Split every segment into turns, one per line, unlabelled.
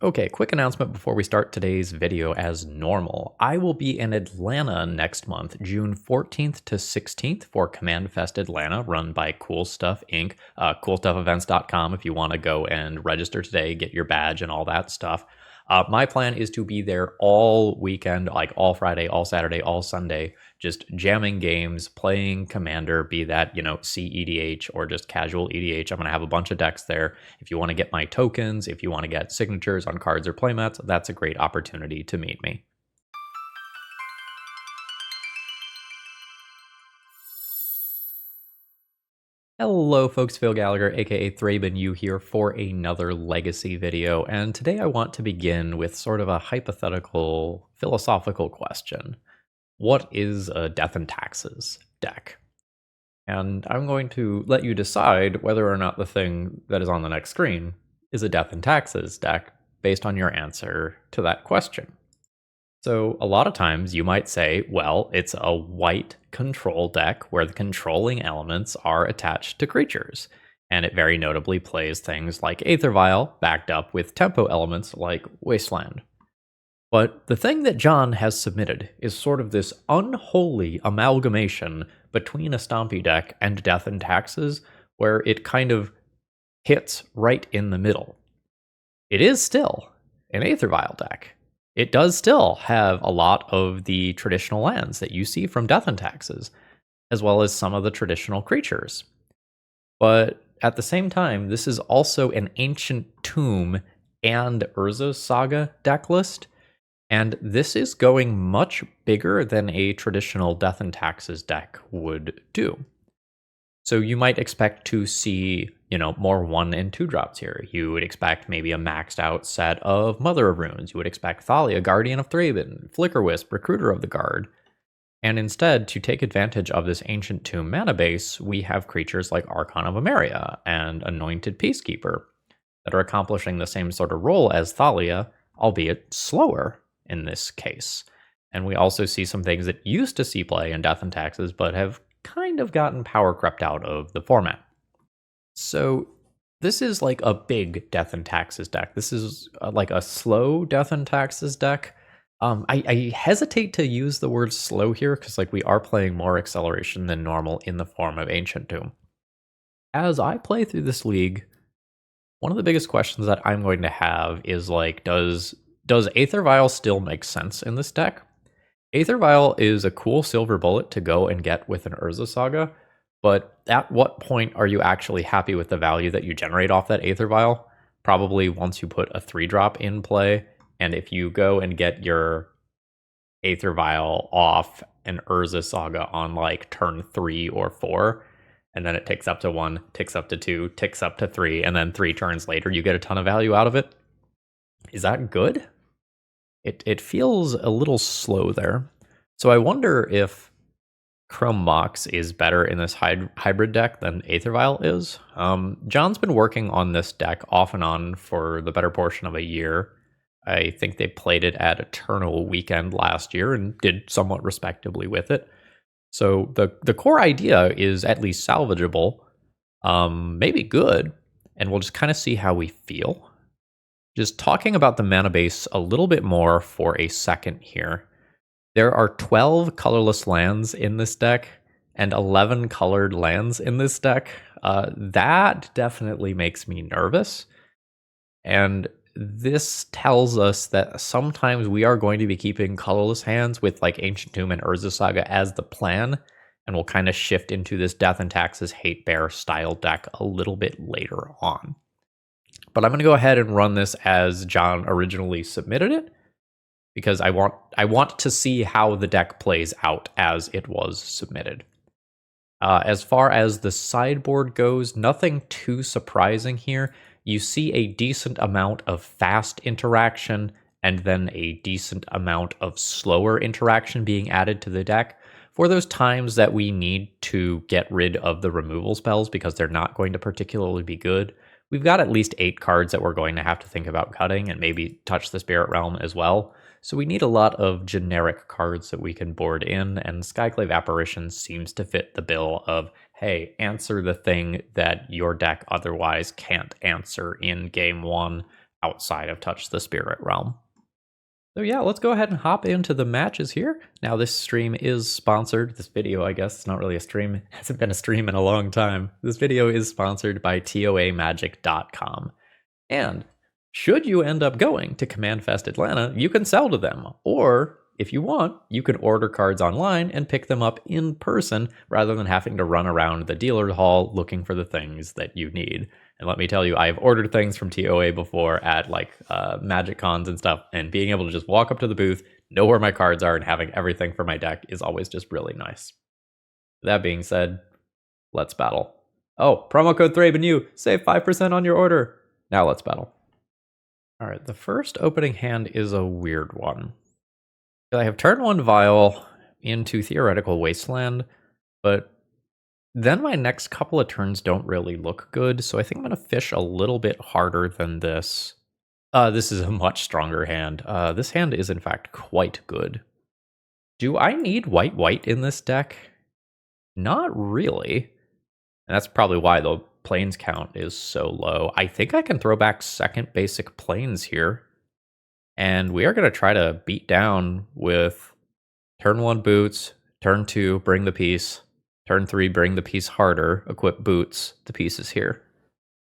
Okay, quick announcement before we start today's video as normal. I will be in Atlanta next month, June 14th to 16th for Command Fest Atlanta, run by Cool Stuff Inc. CoolStuffEvents.com if you want to go and register today, get your badge and all that stuff. My plan is to be there all weekend, like all Friday, all Saturday, all Sunday, just jamming games, playing Commander, be that, CEDH or just casual EDH. I'm going to have a bunch of decks there. If you want to get my tokens, if you want to get signatures on cards or playmats, that's a great opportunity to meet me. Hello folks, Phil Gallagher, aka ThrabenU here for another Legacy video, and today I want to begin with sort of a hypothetical, philosophical question. What is a Death and Taxes deck? And I'm going to let you decide whether or not the thing that is on the next screen is a Death and Taxes deck based on your answer to that question. So a lot of times you might say, well, it's a white control deck where the controlling elements are attached to creatures. And it very notably plays things like Aether Vial backed up with tempo elements like Wasteland. But the thing that John has submitted is sort of this unholy amalgamation between a Stompy deck and Death and Taxes, where it kind of hits right in the middle. It is still an Aether Vial deck. It does still have a lot of the traditional lands that you see from Death and Taxes, as well as some of the traditional creatures. But at the same time, this is also an Ancient Tomb and Urza Saga deck list, and this is going much bigger than a traditional Death and Taxes deck would do. So you might expect to see, more 1 and 2 drops here. You would expect maybe a maxed out set of Mother of Runes. You would expect Thalia, Guardian of Thraben, Flickerwisp, Recruiter of the Guard. And instead, to take advantage of this Ancient Tomb mana base, we have creatures like Archon of Emeria and Anointed Peacekeeper that are accomplishing the same sort of role as Thalia, albeit slower in this case. And we also see some things that used to see play in Death and Taxes, but have kind of gotten power crept out of the format. So this is like a big Death and Taxes deck. This is like a slow Death and Taxes deck. I hesitate to use the word slow here because we are playing more acceleration than normal in the form of Ancient Tomb. As I play through this league, one of the biggest questions that I'm going to have is does Aether Vial still make sense in this deck? Aether Vial is a cool silver bullet to go and get with an Urza Saga, but at what point are you actually happy with the value that you generate off that Aether Vial? Probably once you put a 3-drop in play, and if you go and get your Aether Vial off an Urza Saga on turn 3 or 4, and then it ticks up to 1, ticks up to 2, ticks up to 3, and then 3 turns later you get a ton of value out of it. Is that good? It feels a little slow there. So I wonder if Chrome Mox is better in this hybrid deck than Aether Vial is. John's been working on this deck off and on for the better portion of a year. I think they played it at Eternal Weekend last year and did somewhat respectably with it. So the core idea is at least salvageable, maybe good, and we'll just kind of see how we feel. Just talking about the mana base a little bit more for a second here. There are 12 colorless lands in this deck and 11 colored lands in this deck. That definitely makes me nervous. And this tells us that sometimes we are going to be keeping colorless hands with Ancient Tomb and Urza Saga as the plan, and we'll kind of shift into this Death and Taxes Hate Bear style deck a little bit later on. But I'm going to go ahead and run this as John originally submitted it, because I want to see how the deck plays out as it was submitted. As far as the sideboard goes, nothing too surprising here. You see a decent amount of fast interaction and then a decent amount of slower interaction being added to the deck for those times that we need to get rid of the removal spells because they're not going to particularly be good. We've got at least 8 cards that we're going to have to think about cutting and maybe touch the Spirit Realm as well. So we need a lot of generic cards that we can board in, and Skyclave Apparition seems to fit the bill of, hey, answer the thing that your deck otherwise can't answer in game 1 outside of Touch the Spirit Realm. So yeah, let's go ahead and hop into the matches here. Now this stream is sponsored, this video I guess, it's not really a stream, it hasn't been a stream in a long time. This video is sponsored by TOAmagic.com. And should you end up going to Command Fest Atlanta, you can sell to them. Or if you want, you can order cards online and pick them up in person rather than having to run around the dealer hall looking for the things that you need. And let me tell you, I've ordered things from TOA before at like Magic Cons and stuff, and being able to just walk up to the booth, know where my cards are, and having everything for my deck is always just really nice. That being said, let's battle. Oh, promo code ThrabenU, save 5% on your order. Now let's battle. All right, the first opening hand is a weird one. I have turn 1 Vial into Theoretical Wasteland, but then my next couple of turns don't really look good, so I think I'm going to fish a little bit harder than this. This is a much stronger hand. This hand is in fact quite good. Do I need white in this deck? Not really. And that's probably why the planes count is so low. I think I can throw back second basic planes here. And we are going to try to beat down with turn 1 boots, turn 2 bring the piece, turn 3 bring the piece harder, equip boots, the piece is here,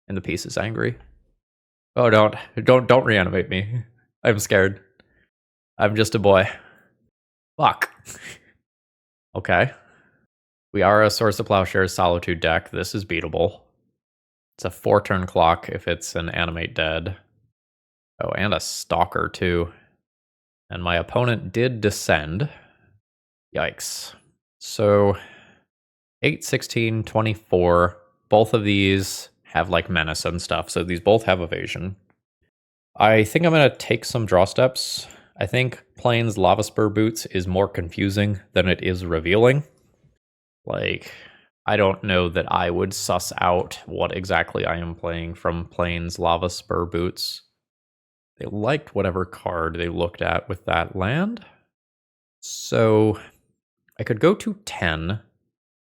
and the piece is angry. Oh, don't reanimate me. I'm scared. I'm just a boy. Fuck. Okay. We are a Source of Plowshares Solitude deck. This is beatable. It's a 4-turn clock if it's an Animate Dead. Oh, and a Stalker, too. And my opponent did descend. Yikes. So, 8, 16, 24. Both of these have, like, Menace and stuff, so these both have Evasion. I think I'm going to take some draw steps. I think Plains Lava Spur Boots is more confusing than it is revealing. Like, I don't know that I would suss out what exactly I am playing from Plains Lava Spur Boots. They liked whatever card they looked at with that land. So I could go to 10,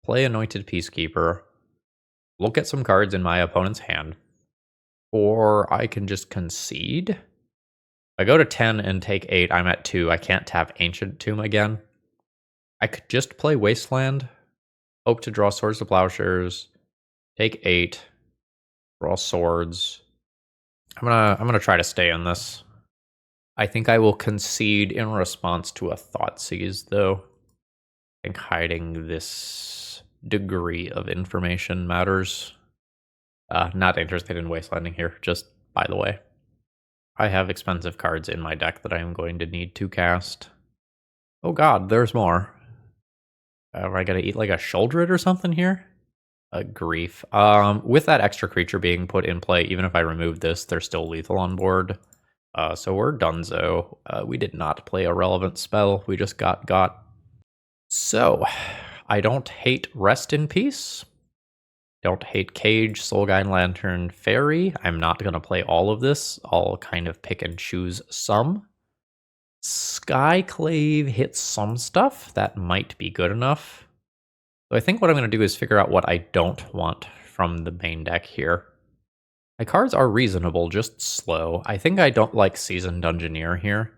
play Anointed Peacekeeper, look at some cards in my opponent's hand, or I can just concede. If I go to 10 and take 8, I'm at 2. I can't tap Ancient Tomb again. I could just play Wasteland, hope to draw Swords of Plowshares, take 8, draw swords. I'm gonna try to stay in this. I think I will concede in response to a Thoughtseize, though. I think hiding this degree of information matters. Not interested in wastelanding here, just by the way. I have expensive cards in my deck that I am going to need to cast. Oh god, there's more. Am I gonna eat like a Shouldered or something here? Grief. With that extra creature being put in play, even if I remove this, they're still lethal on board. So we're donezo. We did not play a relevant spell. We just got. So, I don't hate Rest in Peace. Don't hate Cage, Soulguide Lantern, Fairy. I'm not going to play all of this. I'll kind of pick and choose some. Skyclave hits some stuff. That might be good enough. So I think what I'm going to do is figure out what I don't want from the main deck here. My cards are reasonable, just slow. I think I don't like Seasoned Dungeoneer here.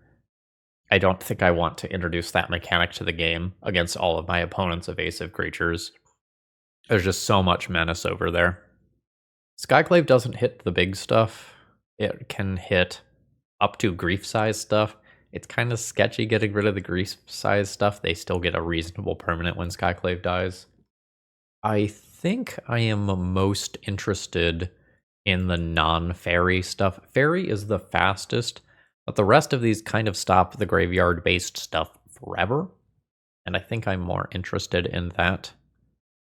I don't think I want to introduce that mechanic to the game against all of my opponent's evasive creatures. There's just so much menace over there. Skyclave doesn't hit the big stuff. It can hit up to grief-size stuff. It's kind of sketchy getting rid of the grief-size stuff. They still get a reasonable permanent when Skyclave dies. I think I am most interested in the non-fairy stuff. Fairy is the fastest, but the rest of these kind of stop the graveyard-based stuff forever, and I think I'm more interested in that.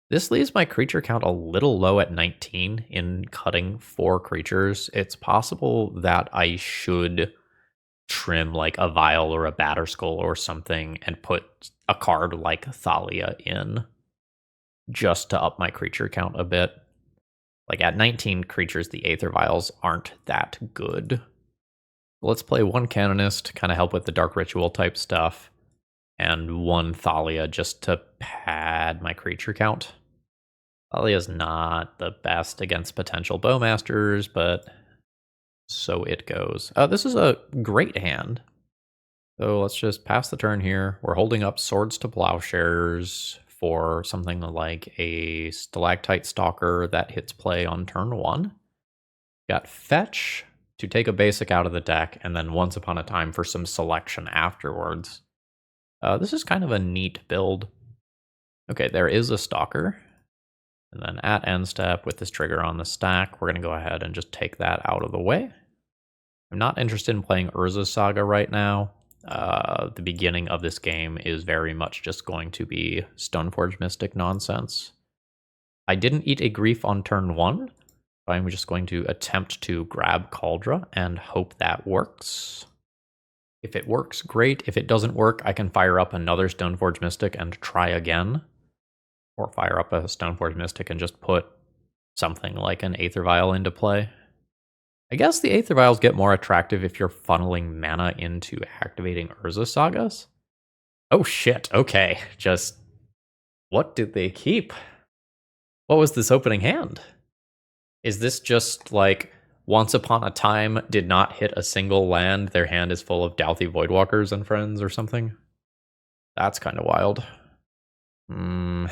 This leaves my creature count a little low at 19 in cutting 4 creatures. It's possible that I should trim like a Vial or a Batterskull or something and put a card like Thalia in just to up my creature count a bit. Like at 19 creatures, the Aether Vials aren't that good. Let's play 1 Canonist, kind of help with the Dark Ritual type stuff, and 1 Thalia just to pad my creature count. Thalia's not the best against potential Bowmasters, but So it goes. This is a great hand. So let's just pass the turn here. We're holding up Swords to Plowshares for something like a Stalactite Stalker that hits play on turn 1. Got Fetch to take a basic out of the deck, and then Once Upon a Time for some selection afterwards. This is kind of a neat build. Okay, there is a Stalker. And then at end step with this trigger on the stack, we're going to go ahead and just take that out of the way. I'm not interested in playing Urza Saga right now. The beginning of this game is very much just going to be Stoneforge Mystic nonsense. I didn't eat a Grief on turn 1. I'm just going to attempt to grab Cauldra and hope that works. If it works, great. If it doesn't work, I can fire up another Stoneforge Mystic and try again. Or fire up a Stoneforge Mystic and just put something like an Aether Vial into play. I guess the Aether Vials get more attractive if you're funneling mana into activating Urza Sagas. Oh shit, okay. Just, what did they keep? What was this opening hand? Is this just like, Once Upon a Time did not hit a single land, their hand is full of Douthie Voidwalkers and friends or something? That's kind of wild. If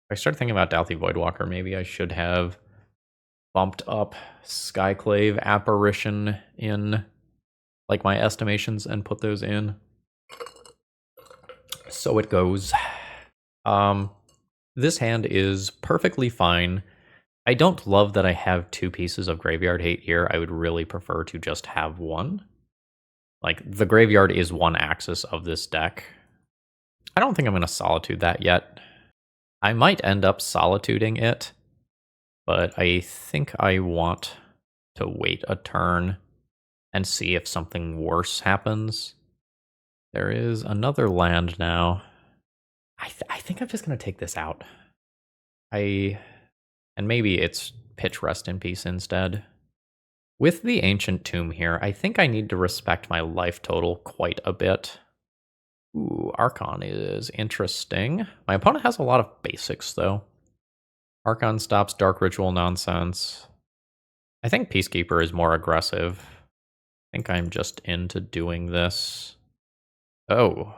I start thinking about Douthie Voidwalker, maybe I should have bumped up Skyclave Apparition in like my estimations and put those in. So it goes. This hand is perfectly fine. I don't love that I have 2 pieces of Graveyard Hate here. I would really prefer to just have 1. Like, the Graveyard is 1 axis of this deck. I don't think I'm going to Solitude that yet. I might end up Solituding it, but I think I want to wait a turn and see if something worse happens. There is another land now. I think I'm just going to take this out. And maybe it's pitch Rest in Peace instead. With the Ancient Tomb here, I think I need to respect my life total quite a bit. Ooh, Archon is interesting. My opponent has a lot of basics, though. Archon stops Dark Ritual nonsense. I think Peacekeeper is more aggressive. I think I'm just into doing this. Oh,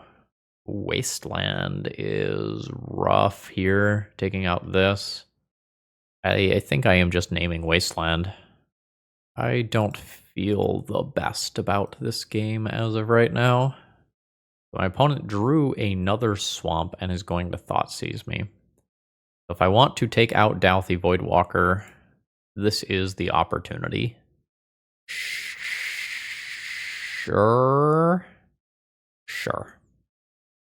Wasteland is rough here, taking out this. I think I am just naming Wasteland. I don't feel the best about this game as of right now. My opponent drew another Swamp and is going to Thoughtseize me. If I want to take out Douthie Voidwalker, this is the opportunity. Sure.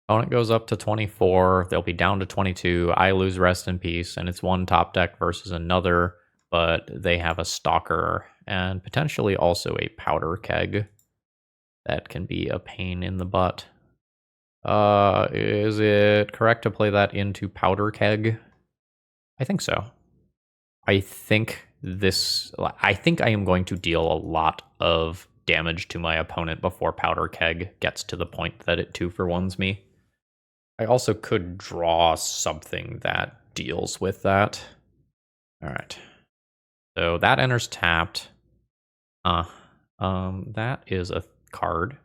Opponent goes up to 24. They'll be down to 22. I lose Rest in Peace, and it's one top deck versus another, but they have a Stalker and potentially also a Powder Keg. That can be a pain in the butt. Is it correct to play that into Powder Keg? I think so. I think I am going to deal a lot of damage to my opponent before Powder Keg gets to the point that it 2-for-1s me. I also could draw something that deals with that. Alright. So that enters tapped. That is a card.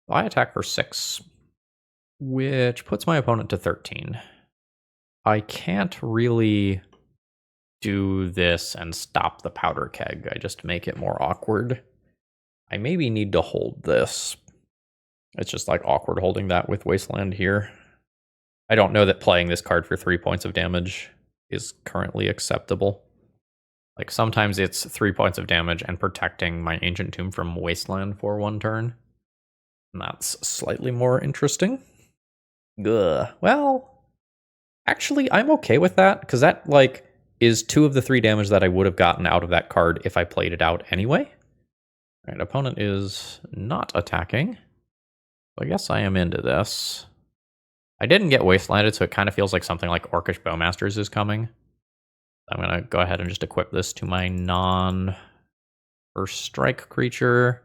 I attack for 6, which puts my opponent to 13. I can't really do this and stop the Powder Keg. I just make it more awkward. I maybe need to hold this. It's just like awkward holding that with Wasteland here. I don't know that playing this card for 3 points of damage is currently acceptable. Like sometimes it's 3 points of damage and protecting my Ancient Tomb from Wasteland for 1 turn. And that's slightly more interesting. Well, actually, I'm okay with that, because that, like, is 2 of the 3 damage that I would have gotten out of that card if I played it out anyway. Alright, opponent is not attacking. So I guess I am into this. I didn't get Wastelanded, so it kind of feels like something like Orcish Bowmasters is coming. I'm going to go ahead and just equip this to my non-first strike creature.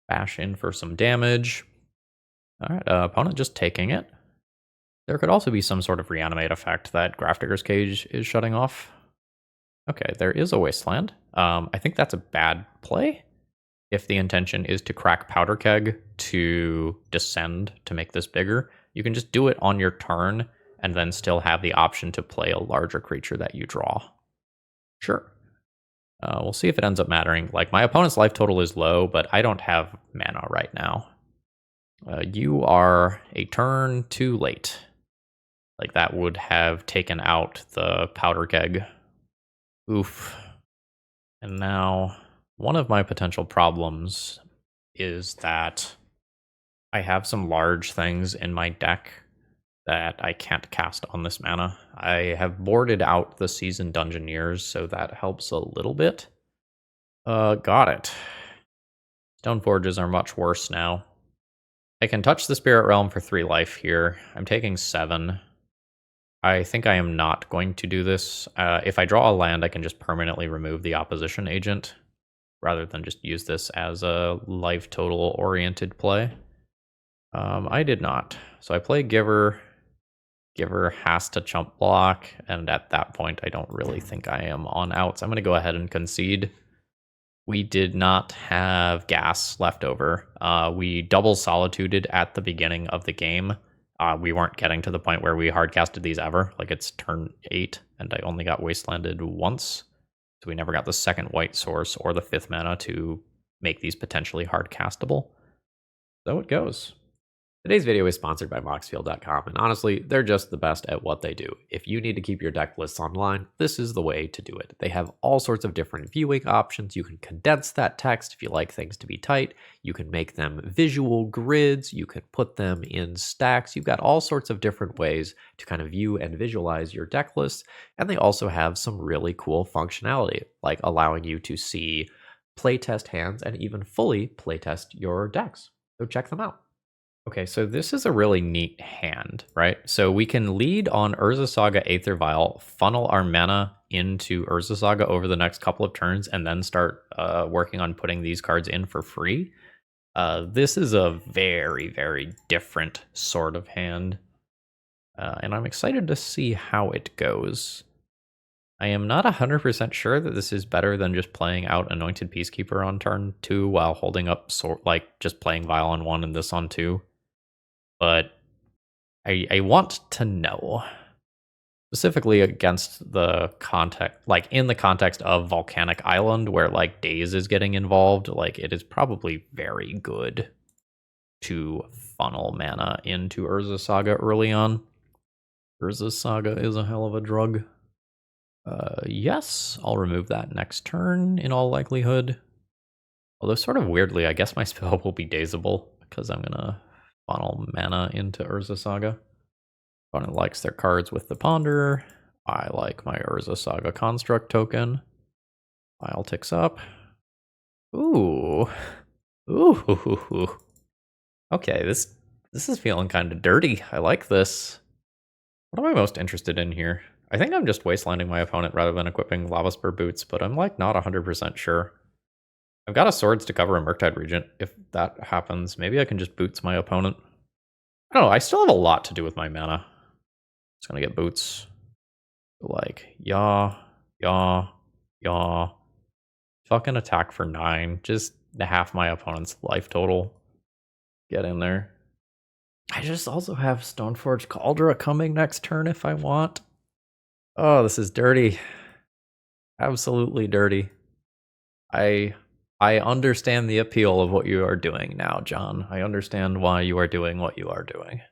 Bash in for some damage. Alright, opponent just taking it. There could also be some sort of reanimate effect that Grafdigger's Cage is shutting off. Okay, there is a Wasteland. I think that's a bad play. If the intention is to crack Powder Keg to descend to make this bigger, you can just do it on your turn and then still have the option to play a larger creature that you draw. Sure. We'll see if it ends up mattering. Like, my opponent's life total is low, but I don't have mana right now. You are a turn too late. Like, that would have taken out the Powder Keg. Oof. And now, one of my potential problems is that I have some large things in my deck that I can't cast on this mana. I have boarded out the Seasoned Dungeoneers, so that helps a little bit. Got it. Stoneforges are much worse now. I can touch the Spirit Realm for 3 life here. I'm taking 7. I think I am not going to do this. If I draw a land, I can just permanently remove the opposition agent, rather than just use this as a life total oriented play. I did not. So I play Giver. Giver has to chump block, and at that point, I don't really think I am on outs. I'm going to go ahead and concede. We did not have gas left over. We double solituded at the beginning of the game. We weren't getting to the point where we hardcasted these ever. Like, it's turn 8, and I only got wastelanded once. So we never got the second white source or the 5th mana to make these potentially hardcastable. So it goes. Today's video is sponsored by Moxfield.com, and honestly, they're just the best at what they do. If you need to keep your deck lists online, this is the way to do it. They have all sorts of different viewing options. You can condense that text if you like things to be tight. You can make them visual grids. You can put them in stacks. You've got all sorts of different ways to kind of view and visualize your deck lists, and they also have some really cool functionality, like allowing you to see playtest hands and even fully playtest your decks. So check them out. Okay, so this is a really neat hand, right? So we can lead on Urza Saga Aether Vial, funnel our mana into Urza Saga over the next couple of turns, and then start working on putting these cards in for free. This is a very, very different sort of hand, and I'm excited to see how it goes. I am not 100% sure that this is better than just playing out Anointed Peacekeeper on turn 2 while holding up, like just playing Vial on 1 and this on 2. But I want to know, specifically against the context, like in the context of Volcanic Island, where like Daze is getting involved, like it is probably very good to funnel mana into Urza Saga early on. Urza Saga is a hell of a drug. Yes, I'll remove that next turn in all likelihood. Although sort of weirdly, I guess my spell will be Dazeable because I'm gonna funnel mana into Urza Saga. Opponent likes their cards with the Ponder. I like my Urza Saga Construct token. File ticks up. Ooh. Ooh. Okay, this is feeling kind of dirty. I like this. What am I most interested in here? I think I'm just wastelanding my opponent rather than equipping Lava Spur Boots, but I'm like not 100% sure. I've got a Swords to cover a Murktide Regent. If that happens, maybe I can just Boots my opponent. I don't know, I still have a lot to do with my mana. Just gonna get Boots. Like, yaw. Fucking attack for 9. Just half my opponent's life total. Get in there. I just also have Stoneforge Cauldron coming next turn if I want. Oh, this is dirty. Absolutely dirty. I understand the appeal of what you are doing now, John. I understand why you are doing what you are doing.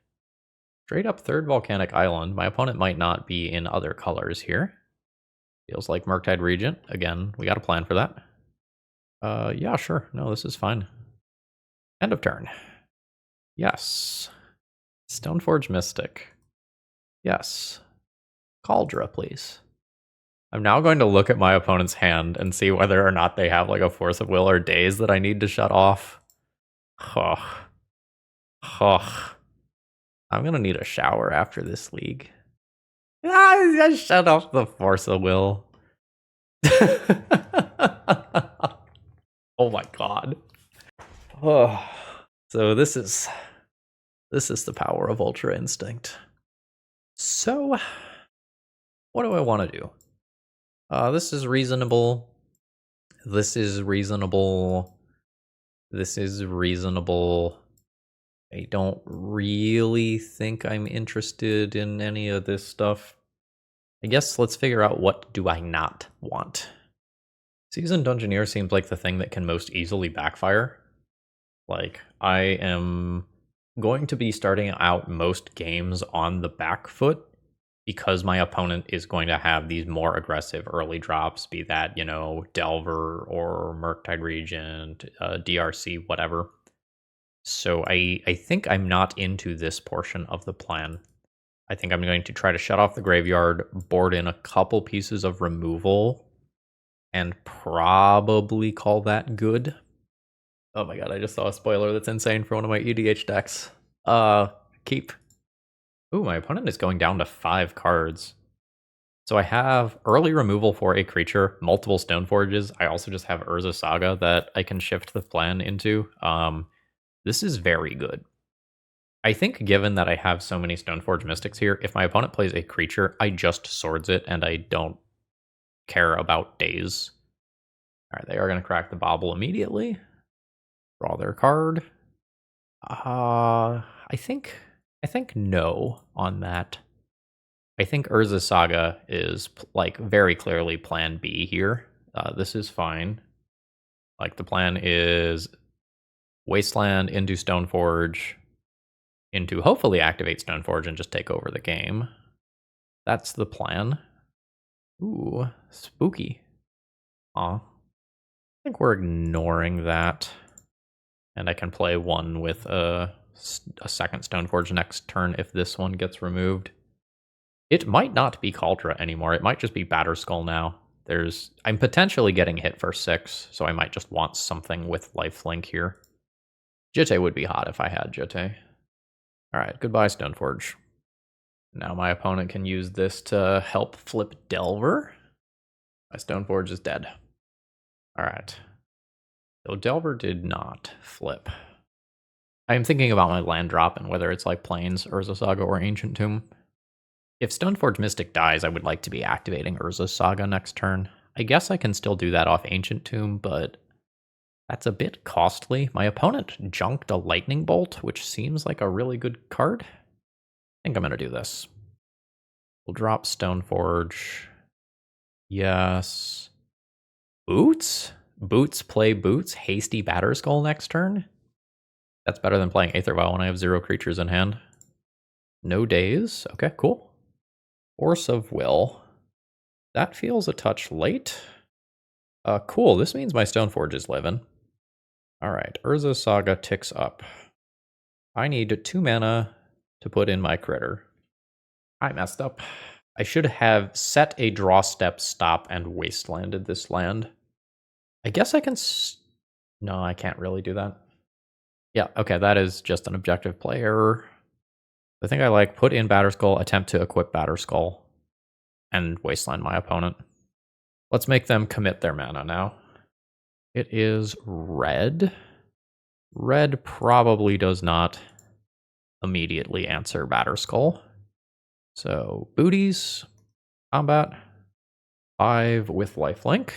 Straight up 3rd Volcanic Island. My opponent might not be in other colors here. Feels like Murktide Regent. Again, we got a plan for that. Yeah, sure. No, this is fine. End of turn. Yes. Stoneforge Mystic. Yes. Cauldron, please. I'm now going to look at my opponent's hand and see whether or not they have like a Force of Will or Daze that I need to shut off. I'm gonna need a shower after this league. I shut off the Force of Will. Oh my god. Oh. So this is the power of Ultra Instinct. So what do I want to do? This is reasonable. This is reasonable. This is reasonable. I don't really think I'm interested in any of this stuff. I guess let's figure out what do I not want. Seasoned Dungeoneer seems like the thing that can most easily backfire. Like, I am going to be starting out most games on the back foot because my opponent is going to have these more aggressive early drops, be that, Delver or Murktide Regent, DRC, whatever. So I think I'm not into this portion of the plan. I think I'm going to try to shut off the graveyard, board in a couple pieces of removal, and probably call that good. Oh my god, I just saw a spoiler that's insane for one of my EDH decks. Keep. Ooh, my opponent is going down to 5 cards. So I have early removal for a creature, multiple Stoneforges. I also just have Urza Saga that I can shift the plan into. This is very good. I think given that I have so many Stoneforge Mystics here, if my opponent plays a creature, I just swords it and I don't care about days. Alright, they are going to crack the bauble immediately. Draw their card. I think no on that. I think Urza Saga is like very clearly plan B here. This is fine. Like the plan is Wasteland into Stoneforge, into hopefully activate Stoneforge and just take over the game. That's the plan. Ooh, spooky. Aw. I think we're ignoring that. And I can play one with a second Stoneforge next turn if this one gets removed. It might not be Kaldra anymore. It might just be Batterskull now. I'm potentially getting hit for 6, so I might just want something with lifelink here. Jitte would be hot if I had Jitte. Alright, goodbye Stoneforge. Now my opponent can use this to help flip Delver. My Stoneforge is dead. Alright. So Delver did not flip. I am thinking about my land drop and whether it's like Plains, Urza Saga, or Ancient Tomb. If Stoneforge Mystic dies, I would like to be activating Urza Saga next turn. I guess I can still do that off Ancient Tomb, but that's a bit costly. My opponent junked a Lightning Bolt, which seems like a really good card. I think I'm going to do this. We'll drop Stoneforge. Yes. Boots? Boots play Boots, Hasty Batterskull next turn? That's better than playing Aether Vial when I have 0 creatures in hand. No days. Okay, cool. Force of Will. That feels a touch late. Cool. This means my Stoneforge is living. Alright, Urza Saga ticks up. I need 2 mana to put in my critter. I messed up. I should have set a draw step, stop, and wastelanded this land. I guess I can... No, I can't really do that. Yeah, okay, that is just an objective play error. I think I like put in Batterskull, attempt to equip Batterskull, and wasteland my opponent. Let's make them commit their mana now. It is red. Red probably does not immediately answer Batterskull. So, booties, combat, 5 with lifelink.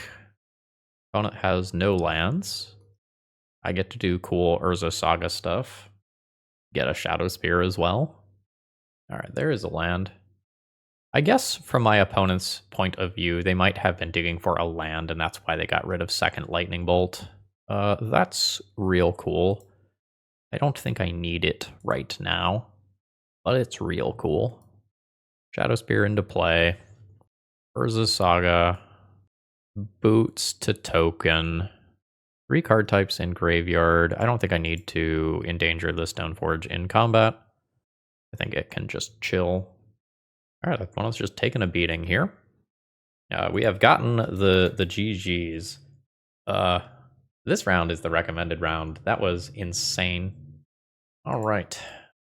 Opponent has no lands. I get to do cool Urza Saga stuff. Get a Shadow Spear as well. Alright, there is a land. I guess from my opponent's point of view, they might have been digging for a land, and that's why they got rid of second Lightning Bolt. That's real cool. I don't think I need it right now, but it's real cool. Shadow Spear into play. Urza Saga. Boots to token. 3 card types in graveyard. I don't think I need to endanger the Stoneforge in combat. I think it can just chill. Alright, opponent's just taking a beating here. We have gotten the GGs. This round is the recommended round. That was insane. Alright.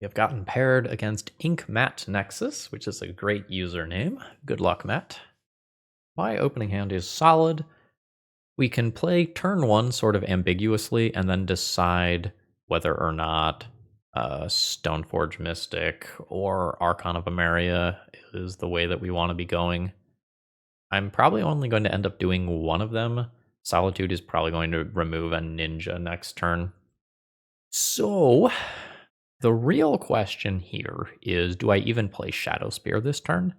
We have gotten paired against Ink Matt Nexus, which is a great username. Good luck, Matt. My opening hand is solid. We can play turn 1 sort of ambiguously and then decide whether or not Stoneforge Mystic or Archon of Emeria is the way that we want to be going. I'm probably only going to end up doing one of them, Solitude is probably going to remove a ninja next turn. So, the real question here is, do I even play Shadow Spear this turn?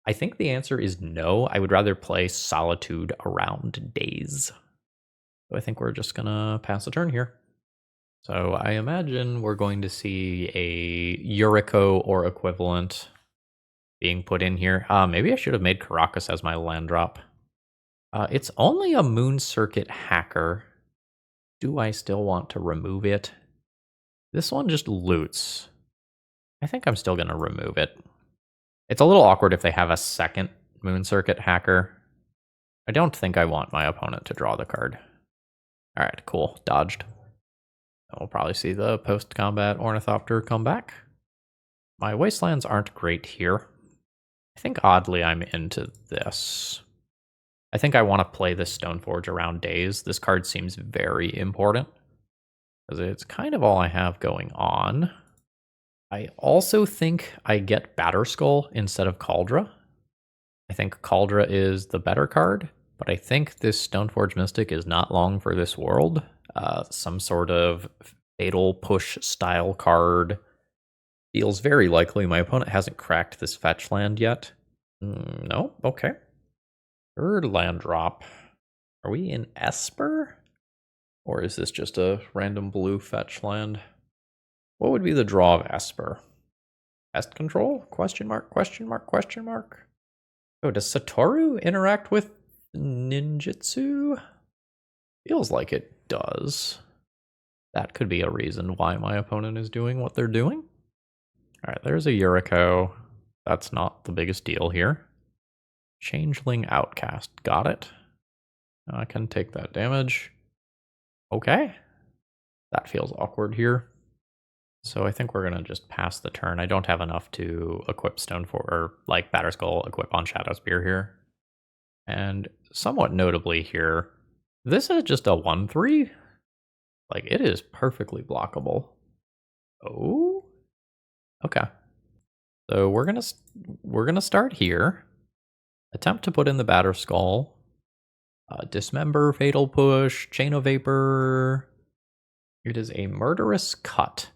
I think the answer is no. I would rather play Solitude around Daze. So I think we're just gonna pass a turn here. So I imagine we're going to see a Yuriko or equivalent being put in here. Maybe I should have made Caracas as my land drop. It's only a Moon Circuit Hacker. Do I still want to remove it? This one just loots. I think I'm still going to remove it. It's a little awkward if they have a second Moon Circuit Hacker. I don't think I want my opponent to draw the card. All right, cool. Dodged. We'll probably see the post-combat Ornithopter come back. My Wastelands aren't great here. I think oddly I'm into this. I think I want to play this Stoneforge around Daze. This card seems very important, because it's kind of all I have going on. I also think I get Batterskull instead of Kaldra. I think Kaldra is the better card, but I think this Stoneforge Mystic is not long for this world. Some sort of fatal push style card. Feels very likely. My opponent hasn't cracked this fetch land yet. No? Okay. Third land drop. Are we in Esper? Or is this just a random blue fetch land? What would be the draw of Esper? Pest control? Question mark, question mark, question mark. Oh, does Satoru interact with ninjutsu? Feels like it does. That could be a reason why my opponent is doing what they're doing. All right, there's a Yuriko. That's not the biggest deal here. Changeling Outcast. Got it. I can take that damage. Okay. That feels awkward here. So I think we're going to just pass the turn. I don't have enough to equip like Batterskull equip on Shadow Spear here. And somewhat notably here, this is just a 1/3. Like, it is perfectly blockable. Oh? Okay. So we're gonna start here. Attempt to put in the Batterskull. Dismember, Fatal Push, Chain of Vapor. It is a Murderous Cut.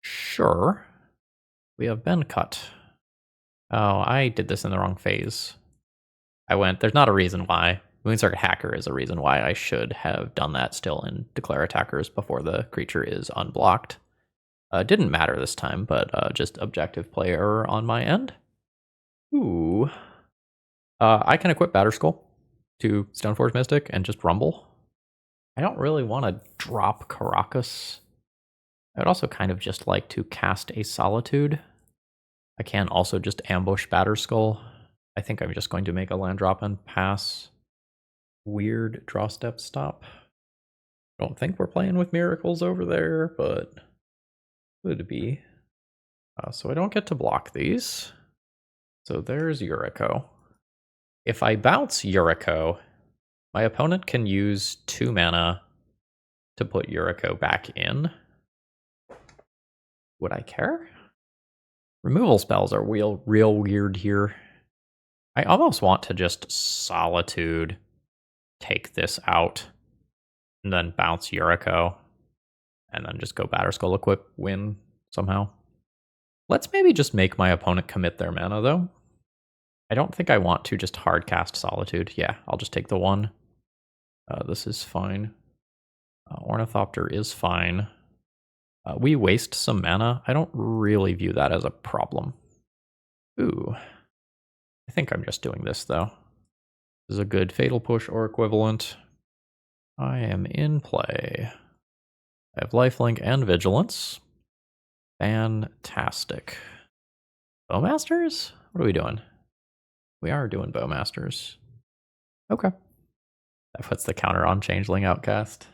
Sure. We have been cut. Oh, I did this in the wrong phase. There's not a reason why. Moon Circuit Hacker is a reason why I should have done that still and declare attackers before the creature is unblocked. Didn't matter this time, but just objective play error on my end. Ooh. I can equip Batterskull to Stoneforge Mystic and just rumble. I don't really want to drop Caracas. I would also kind of just like to cast a Solitude. I can also just ambush Batterskull. I think I'm just going to make a land drop and pass. Weird draw step stop. Don't think we're playing with miracles over there, but could be. So I don't get to block these. So there's Yuriko. If I bounce Yuriko, my opponent can use 2 mana to put Yuriko back in. Would I care? Removal spells are real weird here. I almost want to just Solitude, take this out, and then bounce Yuriko, and then just go Batterskull equip, win somehow. Let's maybe just make my opponent commit their mana, though. I don't think I want to just hard cast Solitude. Yeah, I'll just take the 1. This is fine. Ornithopter is fine. We waste some mana. I don't really view that as a problem. Ooh. I think I'm just doing this, though. This is a good Fatal Push or equivalent. I am in play. I have Lifelink and Vigilance. Fantastic. Bowmasters? What are we doing? We are doing Bowmasters. Okay. That puts the counter on Changeling Outcast.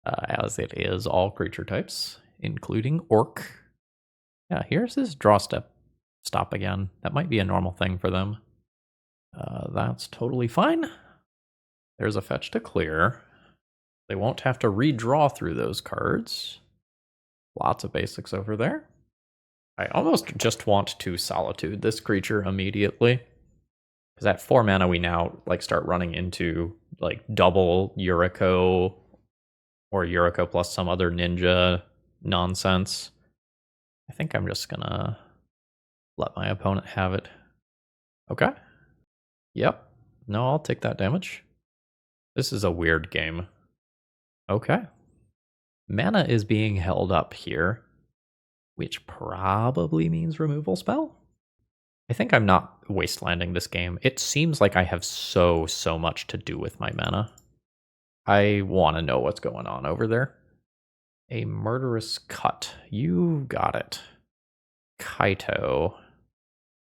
As it is all creature types, including Orc. Yeah, here's this draw stop again. That might be a normal thing for them. That's totally fine. There's a fetch to clear. They won't have to redraw through those cards. Lots of basics over there. I almost just want to Solitude this creature immediately. Because at 4 mana, we now like start running into like double Yuriko or Yuriko plus some other ninja nonsense. I think I'm just gonna let my opponent have it. Okay. Yep. No, I'll take that damage. This is a weird game. Okay. Mana is being held up here, which probably means removal spell. I think I'm not wastelanding this game. It seems like I have so much to do with my mana. I want to know what's going on over there. A murderous cut. You got it. Kaito.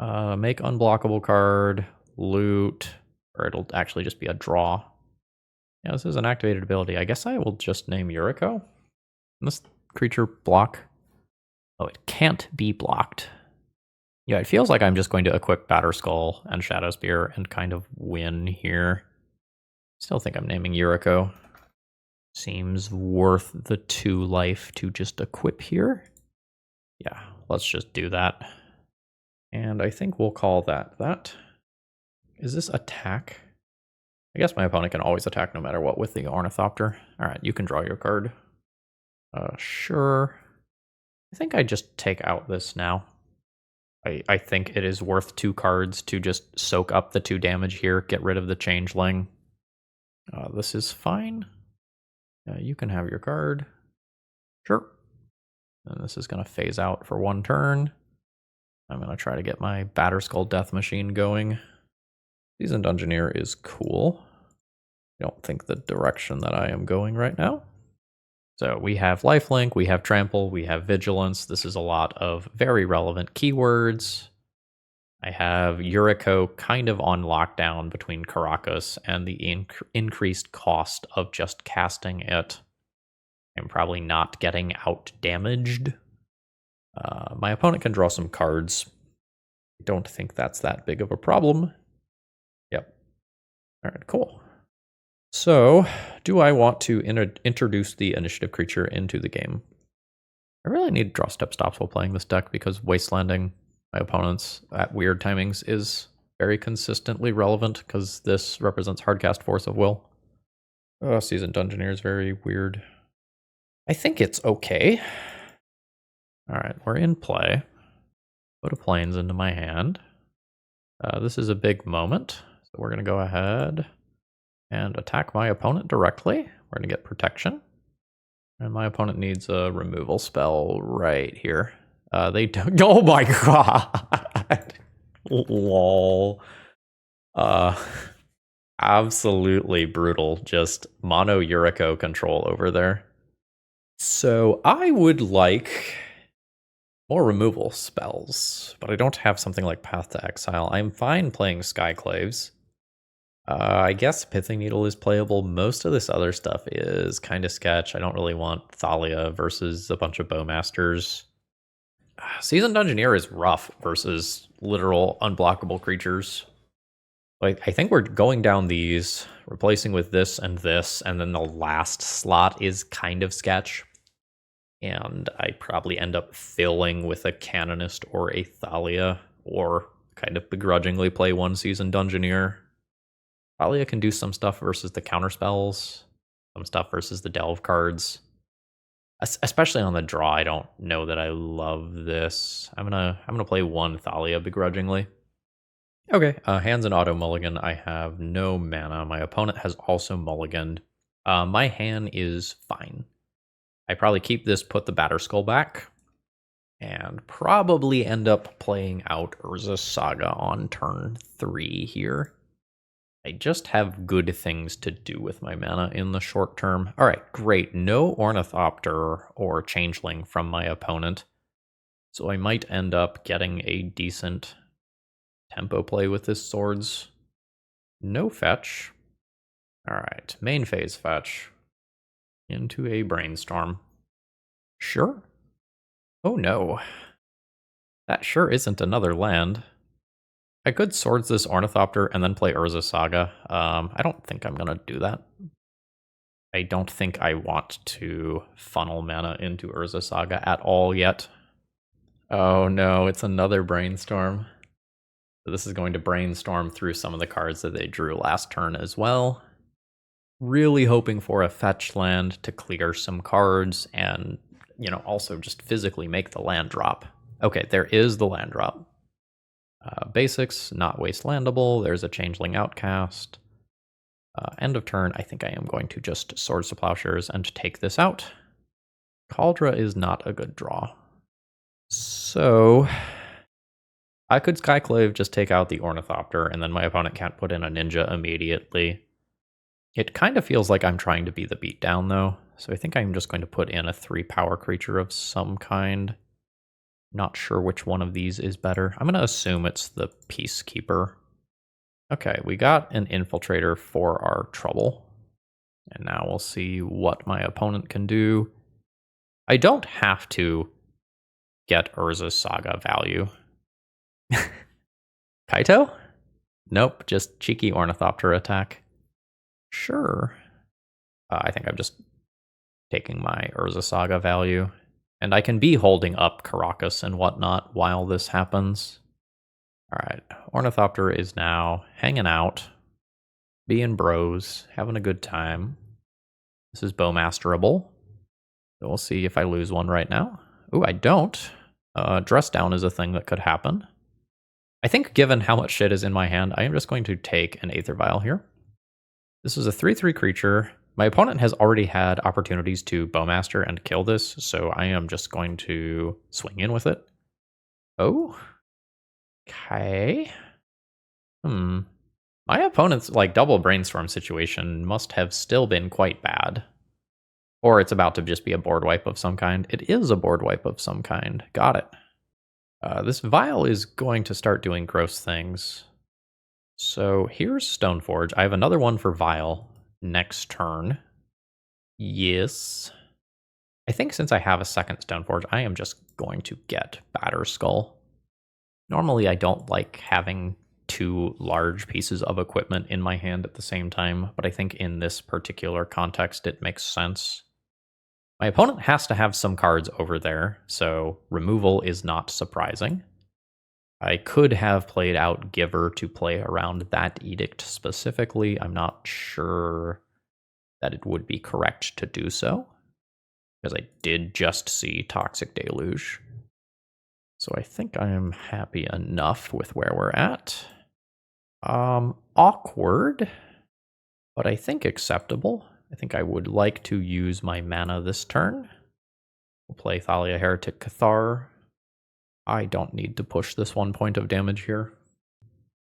Make unblockable card. Loot. Or it'll actually just be a draw. Yeah, this is an activated ability. I guess I will just name Yuriko. Can this creature block? Oh, it can't be blocked. Yeah, it feels like I'm just going to equip Batterskull and Shadow Spear and kind of win here. Still think I'm naming Yuriko. Seems worth the 2 life to just equip here. Yeah, let's just do that. And I think we'll call that that. Is this attack? I guess my opponent can always attack no matter what with the Ornithopter. All right, you can draw your card. Sure. I think I just take out this now. I think it is worth 2 cards to just soak up the 2 damage here, get rid of the Changeling. This is fine. You can have your card. Sure. And this is going to phase out for 1 turn. I'm going to try to get my Batterskull Death Machine going. Seasoned Dungeoneer is cool. I don't think the direction that I am going right now. So we have lifelink, we have trample, we have vigilance. This is a lot of very relevant keywords. I have Yuriko kind of on lockdown between Caracas and the increased cost of just casting it. I'm probably not getting out damaged. My opponent can draw some cards. I don't think that's that big of a problem. Yep. All right, cool. So, do I want to introduce the initiative creature into the game? I really need draw step stops while playing this deck because wastelanding my opponents at weird timings is very consistently relevant because this represents hardcast Force of Will. Oh, Seasoned Dungeoneer is very weird. I think it's okay. All right, we're in play. Put a Plains into my hand. This is a big moment, so we're going to go ahead and attack my opponent directly. We're going to get protection. And my opponent needs a removal spell right here. They don't. Oh my god! Lol. Absolutely brutal. Just mono Yuriko control over there. So I would like more removal spells, but I don't have something like Path to Exile. I'm fine playing Skyclaves. I guess Pithing Needle is playable. Most of this other stuff is kind of sketch. I don't really want Thalia versus a bunch of Bowmasters. Seasoned Dungeoneer is rough versus literal unblockable creatures. Like, I think we're going down these, replacing with this, and then the last slot is kind of sketch. And I probably end up filling with a Canonist or a Thalia, or kind of begrudgingly play 1 Seasoned Dungeoneer. Thalia can do some stuff versus the counterspells, some stuff versus the delve cards. Especially on the draw, I don't know that I love this. I'm gonna play 1 Thalia begrudgingly. Okay, hands and auto mulligan. I have no mana. My opponent has also mulliganed. My hand is fine. I probably keep this, put the Batterskull back, and probably end up playing out Urza Saga on turn 3 here. I just have good things to do with my mana in the short term. All right, great. No Ornithopter or Changeling from my opponent. So I might end up getting a decent tempo play with this Swords. No fetch. All right, main phase fetch. Into a Brainstorm. Sure. Oh no. That sure isn't another land. I could Swords this Ornithopter and then play Urza Saga. I don't think I'm going to do that. I don't think I want to funnel mana into Urza Saga at all yet. Oh no, it's another Brainstorm. So this is going to brainstorm through some of the cards that they drew last turn as well. Really hoping for a fetch land to clear some cards and, also just physically make the land drop. Okay, there is the land drop. Basics, not wastelandable. There's a Changeling Outcast. End of turn, I think I am going to just Swords to Plowshares and take this out. Kaldra is not a good draw. So I could Skyclave, just take out the Ornithopter, and then my opponent can't put in a Ninja immediately. It kind of feels like I'm trying to be the beatdown, though, so I think I'm just going to put in a 3-power creature of some kind. Not sure which one of these is better. I'm going to assume it's the Peacekeeper. Okay, we got an Infiltrator for our trouble. And now we'll see what my opponent can do. I don't have to get Urza's Saga value. Kaito? Nope, just cheeky Ornithopter attack. Sure. I think I'm just taking my Urza Saga value. And I can be holding up Caracas and whatnot while this happens. Alright, Ornithopter is now hanging out, being bros, having a good time. This is Bowmasterable. So we'll see if I lose one right now. Ooh, I don't. Dress down is a thing that could happen. I think given how much shit is in my hand, I am just going to take an Aether Vial here. This is a 3/3 creature. My opponent has already had opportunities to Bowmaster and kill this, so I am just going to swing in with it. Oh. Okay. My opponent's double brainstorm situation must have still been quite bad. Or it's about to just be a board wipe of some kind. It is a board wipe of some kind. Got it. This Vial is going to start doing gross things. So here's Stoneforge. I have another one for Vial next turn. Yes. I think since I have a second Stoneforge, I am just going to get Batterskull. Normally I don't like having 2 large pieces of equipment in my hand at the same time, but I think in this particular context it makes sense. My opponent has to have some cards over there, so removal is not surprising. I could have played out Giver to play around that edict specifically. I'm not sure that it would be correct to do so, because I did just see Toxic Deluge. So I think I am happy enough with where we're at. Awkward, but I think acceptable. I think I would like to use my mana this turn. We'll play Thalia Heretic Cathar. I don't need to push this 1 point of damage here.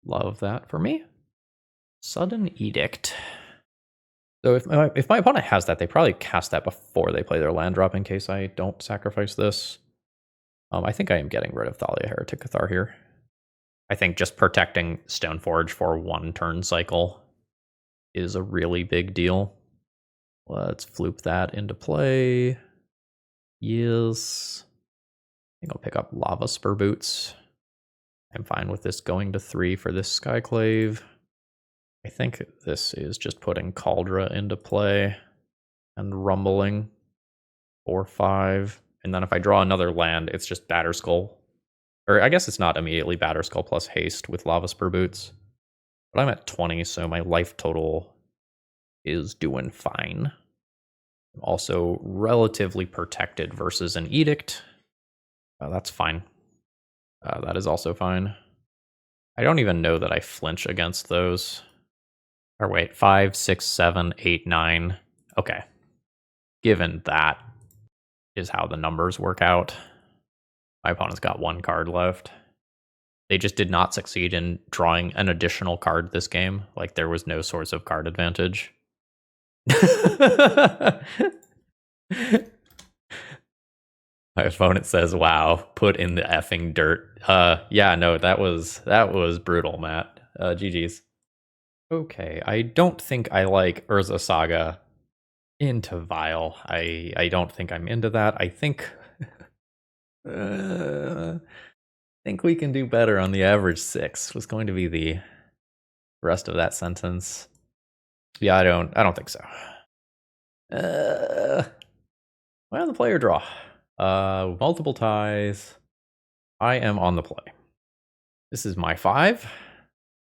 Love that for me. Sudden Edict. So if my opponent has that, they probably cast that before they play their land drop in case I don't sacrifice this. I think I am getting rid of Thalia Heretic Cathar here. I think just protecting Stoneforge for 1 turn cycle is a really big deal. Let's floop that into play. Yes. I think I'll pick up Lava Spur Boots. I'm fine with this going to 3 for this Skyclave. I think this is just putting Kaldra into play and rumbling 4/5. And then if I draw another land, it's just Batterskull. Or I guess it's not immediately Batterskull plus haste with Lava Spur Boots. But I'm at 20, so my life total is doing fine. I'm also relatively protected versus an Edict. That's fine. That is also fine. I don't even know that I flinch against those. Or wait, 5, 6, 7, 8, 9. Okay. Given that is how the numbers work out. My opponent's got 1 card left. They just did not succeed in drawing an additional card this game. Like, there was no source of card advantage. My opponent says, wow, put in the effing dirt. Yeah, no, that was brutal, Matt. GG's. Okay, I don't think I like Urza Saga into Vial. I don't think I'm into that. I think think we can do better on the average 6 was going to be the rest of that sentence. Yeah, I don't think so. Well, the player draw. Multiple ties. I am on the play. This is my 5.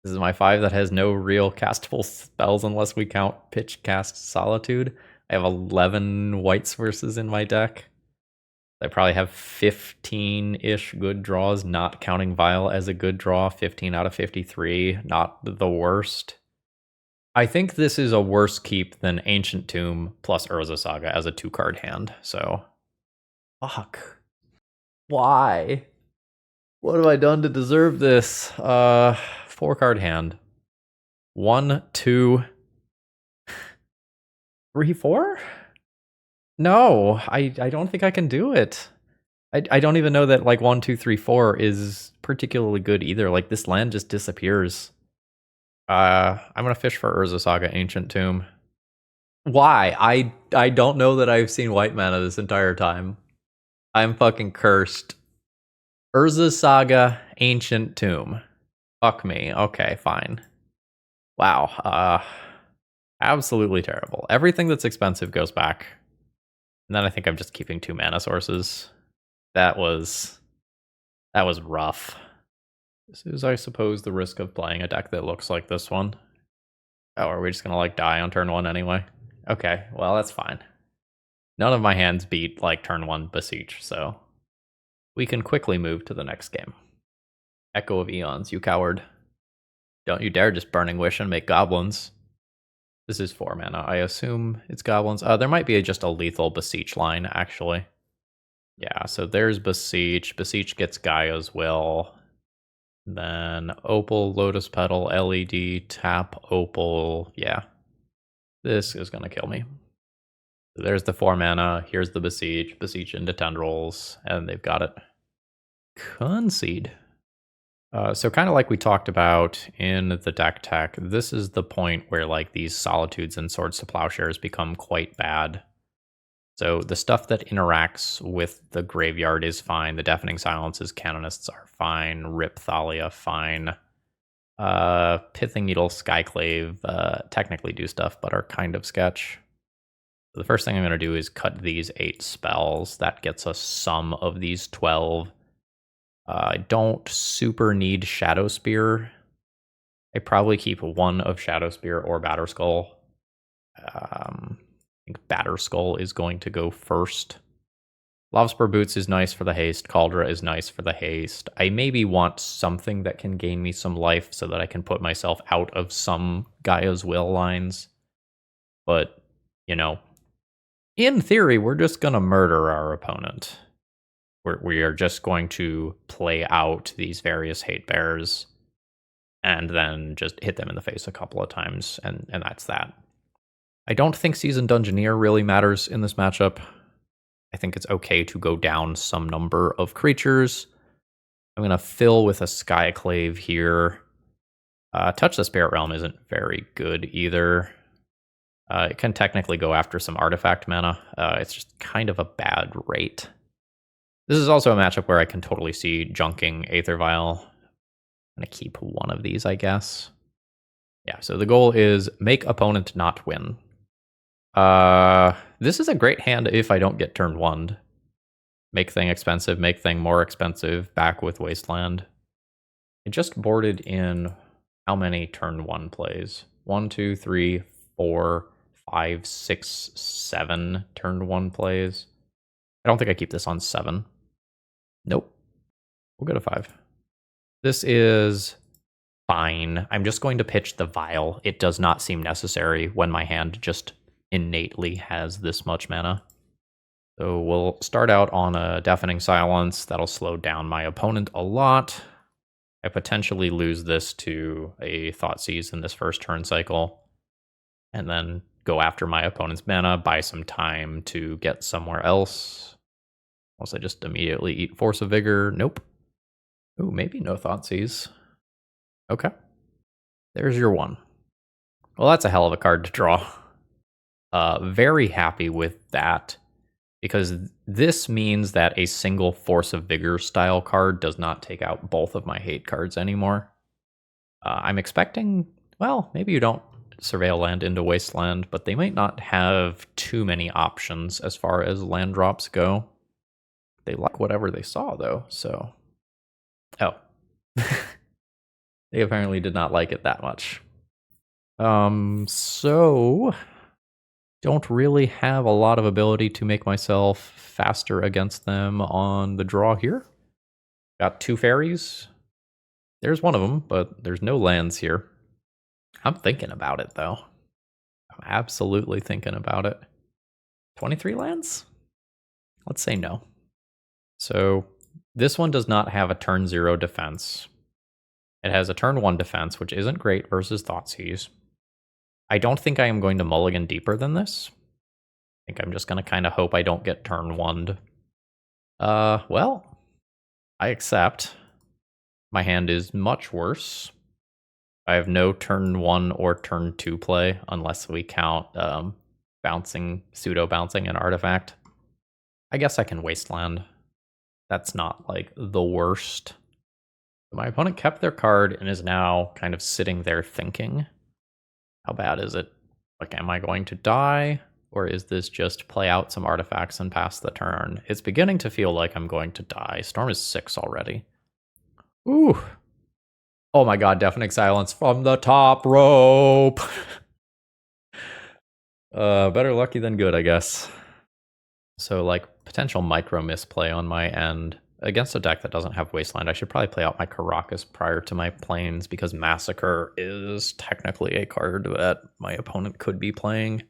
This is my 5 that has no real castable spells unless we count Pitch Cast Solitude. I have 11 white sources in my deck. I probably have 15-ish good draws, not counting Vial as a good draw. 15 out of 53, not the worst. I think this is a worse keep than Ancient Tomb plus Urza Saga as a 2-card hand, so... Fuck. Why? What have I done to deserve this? 4-card hand. 1, 2, 3, 4? No, I don't think I can do it. I don't even know that like 1, 2, 3, 4 is particularly good either. Like this land just disappears. I'm gonna fish for Urza Saga Ancient Tomb. Why? I don't know that I've seen white mana this entire time. I'm fucking cursed. Urza Saga Ancient Tomb. Fuck me. Okay, fine. Wow. Absolutely terrible. Everything that's expensive goes back. And then I think I'm just keeping 2 mana sources. That was rough. This is, I suppose, the risk of playing a deck that looks like this one. Oh, are we just gonna like die on turn 1 anyway? Okay, well that's fine. None of my hands beat like turn 1 Beseech, so we can quickly move to the next game. Echo of Eons, you coward. Don't you dare just Burning Wish and make goblins. This is 4 mana. I assume it's goblins. There might be just a lethal Beseech line, actually. Yeah, so there's Beseech. Beseech gets Gaia's Will. Then Opal, Lotus Petal, LED, tap, Opal. Yeah. This is going to kill me. So there's the 4 mana. Here's the Beseech. Beseech into Tendrils. And they've got it. Concede. So kind of like we talked about in the deck tech, this is the point where like these Solitudes and Swords to Plowshares become quite bad. So the stuff that interacts with the graveyard is fine. The Deafening Silences, Canonists are fine. Rip Thalia, fine. Pithing Needle, Skyclave technically do stuff, but are kind of sketch. So the first thing I'm going to do is cut these 8 spells. That gets us some of these 12. I don't super need Shadow Spear. I probably keep 1 of Shadow Spear or Batterskull. I think Batterskull is going to go first. Lovespur Boots is nice for the haste. Cauldra is nice for the haste. I maybe want something that can gain me some life so that I can put myself out of some Gaia's Will lines. But, you know, in theory, we're just going to murder our opponent. We are just going to play out these various hate bears and then just hit them in the face a couple of times, and that's that. I don't think Seasoned Dungeoneer really matters in this matchup. I think it's okay to go down some number of creatures. I'm going to fill with a Skyclave here. Touch the Spirit Realm isn't very good either. It can technically go after some artifact mana. It's just kind of a bad rate. This is also a matchup where I can totally see junking Aether Vial. I'm going to keep 1 of these, I guess. Yeah, so the goal is make opponent not win. This is a great hand if I don't get turn 1'd. Make thing expensive, make thing more expensive, back with Wasteland. I just boarded in how many turn 1 plays? 1, 2, 3, 4, 5, 6, 7 turn 1 plays. I don't think I keep this on 7. Nope. We'll go to 5. This is fine. I'm just going to pitch the Vial. It does not seem necessary when my hand just innately has this much mana. So we'll start out on a Deafening Silence. That'll slow down my opponent a lot. I potentially lose this to a Thoughtseize in this first turn cycle. And then go after my opponent's mana, buy some time to get somewhere else. Unless I just immediately eat Force of Vigor. Nope. Ooh, maybe no Thoughtseize. Okay. There's your 1. Well, that's a hell of a card to draw. Very happy with that, because this means that a single Force of Vigor style card does not take out both of my hate cards anymore. I'm expecting, well, maybe you don't Surveil Land into Wasteland, but they might not have too many options as far as land drops go. They like whatever they saw, though, so... Oh. They apparently did not like it that much. So don't really have a lot of ability to make myself faster against them on the draw here. Got 2 fairies. There's one of them, but there's no lands here. I'm thinking about it, though. I'm absolutely thinking about it. 23 lands? Let's say no. So this one does not have a turn 0 defense. It has a turn 1 defense, which isn't great versus Thoughtseize. I don't think I am going to mulligan deeper than this. I think I'm just going to kind of hope I don't get turn 1'd. Well, I accept. My hand is much worse. I have no turn 1 or turn 2 play unless we count bouncing, pseudo-bouncing an artifact. I guess I can wasteland. That's not like the worst. My opponent kept their card and is now kind of sitting there thinking. How bad is it? Like, am I going to die? Or is this just play out some artifacts and pass the turn? It's beginning to feel like I'm going to die. Storm is 6 already. Ooh. Oh my god, deafening silence from the top rope. Better lucky than good, I guess. So, like, potential micro misplay on my end. Against a deck that doesn't have Wasteland, I should probably play out my Caracas prior to my Plains, because Massacre is technically a card that my opponent could be playing.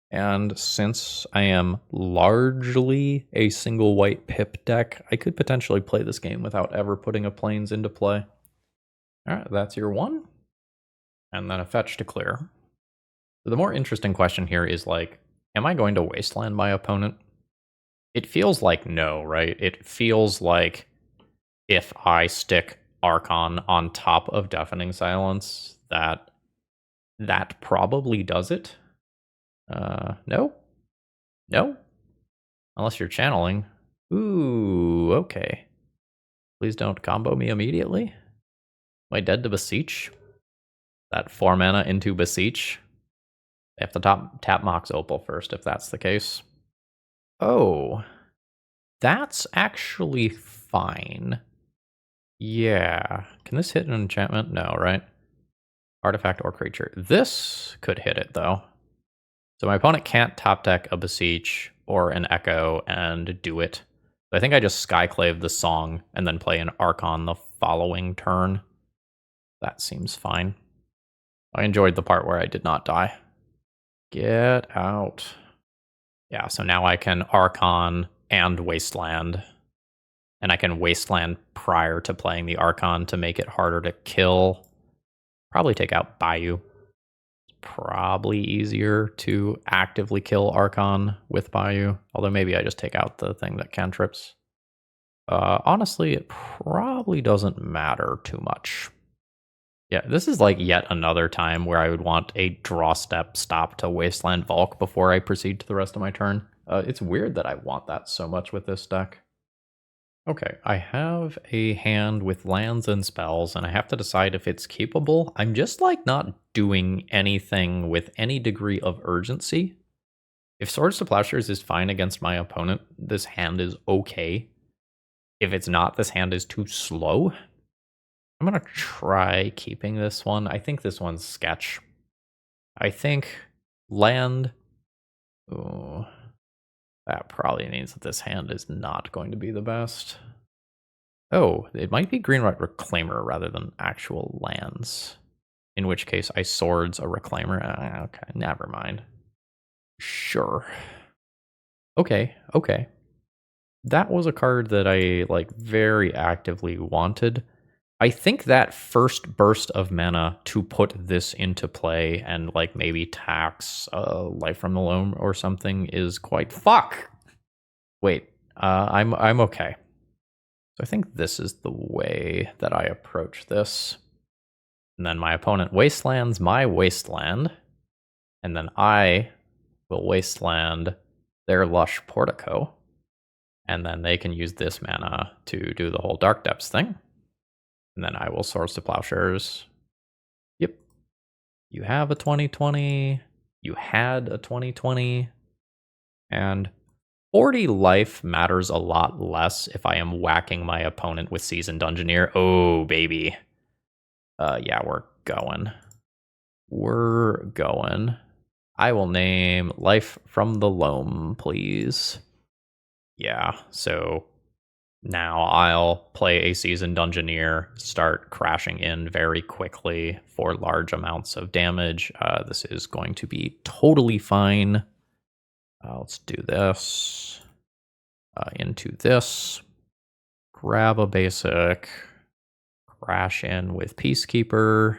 And since I am largely a single white pip deck, I could potentially play this game without ever putting a Plains into play. Alright, that's your 1. And then a fetch to clear. So the more interesting question here is, like, am I going to wasteland my opponent? It feels like no, right? It feels like if I stick Archon on top of Deafening Silence, that probably does it. No? No? Unless you're channeling. Ooh, okay. Please don't combo me immediately. Am I dead to Beseech? That 4 mana into Beseech? I have to tap Mox Opal first, if that's the case. Oh. That's actually fine. Yeah. Can this hit an enchantment? No, right? Artifact or creature. This could hit it, though. So my opponent can't top deck a Beseech or an Echo and do it. So I think I just Skyclave the Song and then play an Archon the following turn. That seems fine. I enjoyed the part where I did not die. Get out. Yeah, so now I can Archon and Wasteland. And I can Wasteland prior to playing the Archon to make it harder to kill. Probably take out Bayou. It's probably easier to actively kill Archon with Bayou. Although maybe I just take out the thing that cantrips. Honestly, it probably doesn't matter too much. Yeah, this is like yet another time where I would want a draw step stop to Wasteland Volk before I proceed to the rest of my turn. It's weird that I want that so much with this deck. Okay, I have a hand with lands and spells, and I have to decide if it's keepable. I'm just like not doing anything with any degree of urgency. If Swords to Plowshares is fine against my opponent, this hand is okay. If it's not, this hand is too slow. I'm going to try keeping this one. I think this one's sketch. I think land. Ooh, that probably means that this hand is not going to be the best. Oh, it might be Green-White Reclaimer rather than actual lands. In which case, I swords a Reclaimer. Okay, never mind. Sure. Okay. That was a card that I like very actively wanted. I think that first burst of mana to put this into play and like maybe tax Life from the Loam or something is quite fuck. Wait, I'm okay. So I think this is the way that I approach this. And then my opponent wastelands my wasteland, and then I will wasteland their Lush Portico, and then they can use this mana to do the whole Dark Depths thing. And then I will Swords to Plowshares. Yep. You have a 2020. You had a 2020. And 40 life matters a lot less if I am whacking my opponent with Seasoned Dungeoneer. Oh, baby. Yeah, we're going. We're going. I will name Life from the Loam, please. Yeah, so now I'll play a Seasoned Dungeoneer, start crashing in very quickly for large amounts of damage. This is going to be totally fine. Let's do this. Into this. Grab a basic. Crash in with Peacekeeper.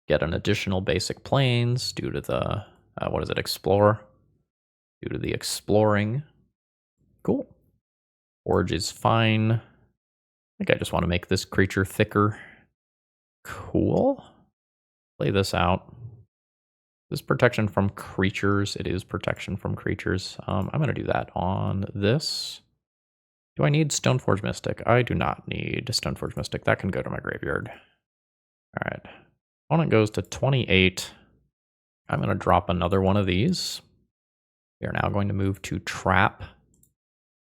Get an additional basic planes due to the, what is it, Explore? Due to the exploring. Cool. Forge is fine. I think I just want to make this creature thicker. Cool. Play this out. This protection from creatures. It is protection from creatures. I'm going to do that on this. Do I need Stoneforge Mystic? I do not need Stoneforge Mystic. That can go to my graveyard. All right. Opponent goes to 28. I'm going to drop another one of these. We are now going to move to Trap.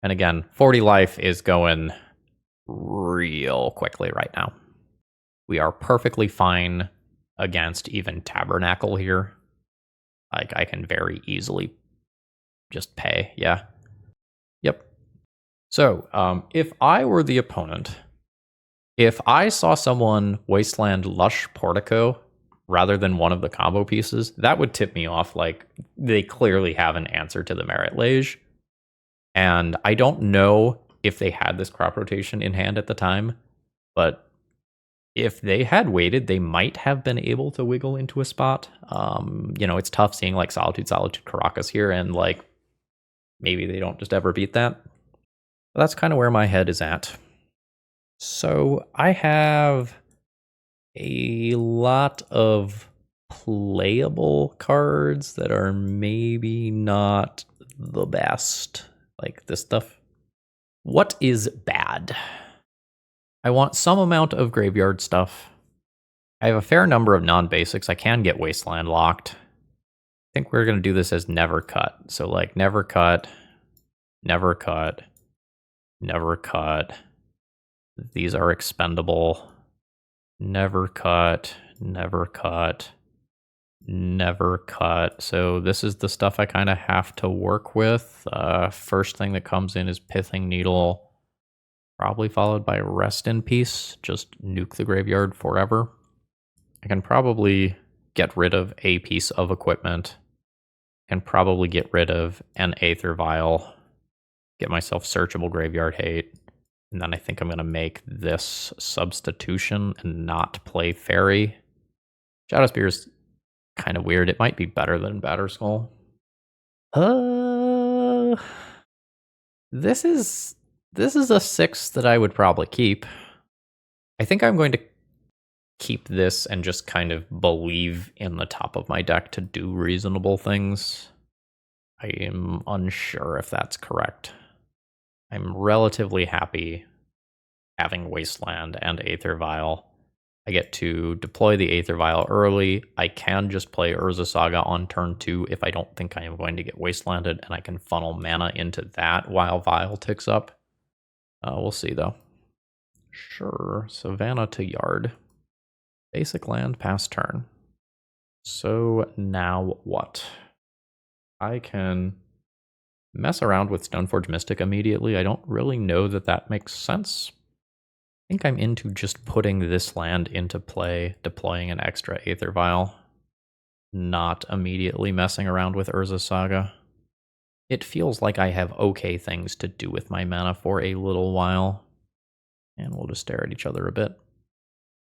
And again, 40 life is going real quickly right now. We are perfectly fine against even Tabernacle here. Like, I can very easily just pay, yeah. Yep. So, if I were the opponent, if I saw someone Wasteland Lush Portico rather than one of the combo pieces, that would tip me off like they clearly have an answer to the Merit Lage. And I don't know if they had this crop rotation in hand at the time, but if they had waited, they might have been able to wiggle into a spot. You know, it's tough seeing like Solitude, Caracas here, and like maybe they don't just ever beat that. But that's kind of where my head is at. So I have a lot of playable cards that are maybe not the best. Like this stuff. What is bad? I want some amount of graveyard stuff. I have a fair number of non-basics. I can get Wasteland locked. I think we're going to do this as never cut. So like never cut, never cut, never cut. These are expendable. Never cut, never cut, never cut. So this is the stuff I kind of have to work with. First thing that comes in is Pithing Needle, probably followed by Rest in Peace. Just nuke the graveyard forever. I can probably get rid of a piece of equipment. Can probably get rid of an Aether Vial. Get myself searchable graveyard hate. And then I think I'm going to make this substitution and not play Fairy. Shadow Spear is kind of weird. It might be better than Batterskull. This is a 6 that I would probably keep. I think I'm going to keep this and just kind of believe in the top of my deck to do reasonable things. I am unsure if that's correct. I'm relatively happy having Wasteland and Aether Vial. I get to deploy the Aether Vial early. I can just play Urza Saga on turn 2 if I don't think I am going to get Wastelanded, and I can funnel mana into that while Vial ticks up. We'll see, though. Sure, Savannah to Yard. Basic land, pass turn. So now what? I can mess around with Stoneforge Mystic immediately. I don't really know that that makes sense. I think I'm into just putting this land into play, deploying an extra Aether Vial, not immediately messing around with Urza Saga. It feels like I have okay things to do with my mana for a little while. And we'll just stare at each other a bit.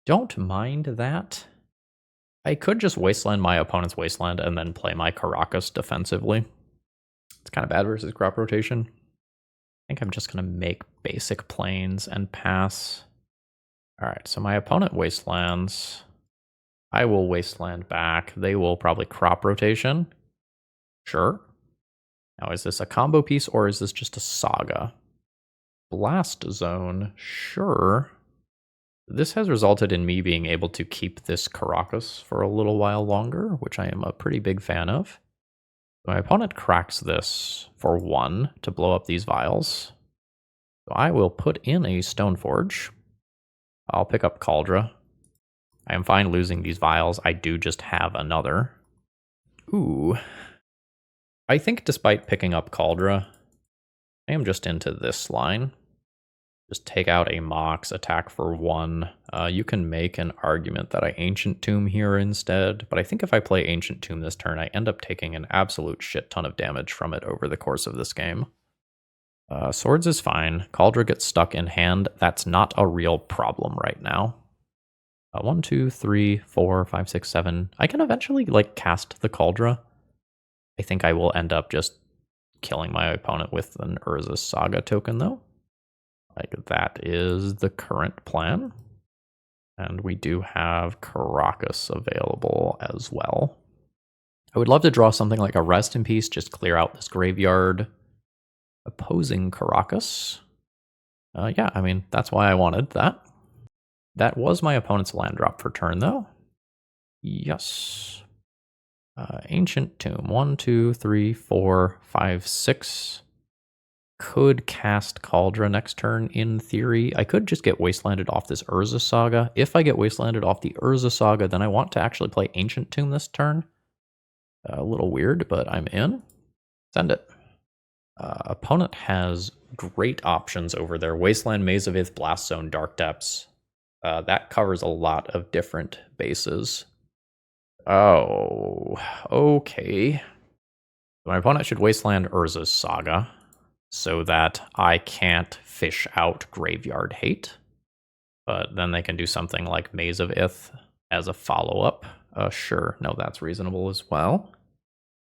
Don't mind that. I could just Wasteland my opponent's Wasteland and then play my Caracas defensively. It's kind of bad versus crop rotation. I think I'm just going to make basic planes and pass. Alright, so my opponent Wastelands. I will Wasteland back. They will probably crop rotation. Sure. Now, is this a combo piece or is this just a Saga? Blast Zone. Sure. This has resulted in me being able to keep this Caracas for a little while longer, which I am a pretty big fan of. My opponent cracks this for 1 to blow up these vials. So I will put in a Stoneforge. I'll pick up Kaldra. I am fine losing these vials. I do just have another. Ooh. I think despite picking up Cauldra, I am just into this line. Just take out a Mox, attack for 1. You can make an argument that I Ancient Tomb here instead, but I think if I play Ancient Tomb this turn, I end up taking an absolute shit ton of damage from it over the course of this game. Swords is fine. Cauldra gets stuck in hand. That's not a real problem right now. 1, 2, 3, 4, 5, 6, 7. I can eventually, like, cast the Cauldra. I think I will end up just killing my opponent with an Urza Saga token, though. Like, that is the current plan. And we do have Caracas available as well. I would love to draw something like a Rest in Peace, just clear out this graveyard. Opposing Caracas. Yeah, I mean, that's why I wanted that. That was my opponent's land drop for turn, though. Yes. Ancient Tomb. 1, 2, 3, 4, 5, 6. Could cast Cauldra next turn in theory. I could just get Wastelanded off this Urza Saga. If I get Wastelanded off the Urza Saga, then I want to actually play Ancient Tomb this turn. A little weird, but I'm in. Send it. Opponent has great options over there. Wasteland, Maze of Ith, Blast Zone, Dark Depths. That covers a lot of different bases. Oh, okay. My opponent should Wasteland Urza's Saga so that I can't fish out Graveyard Hate. But then they can do something like Maze of Ith as a follow-up. Sure, no, that's reasonable as well.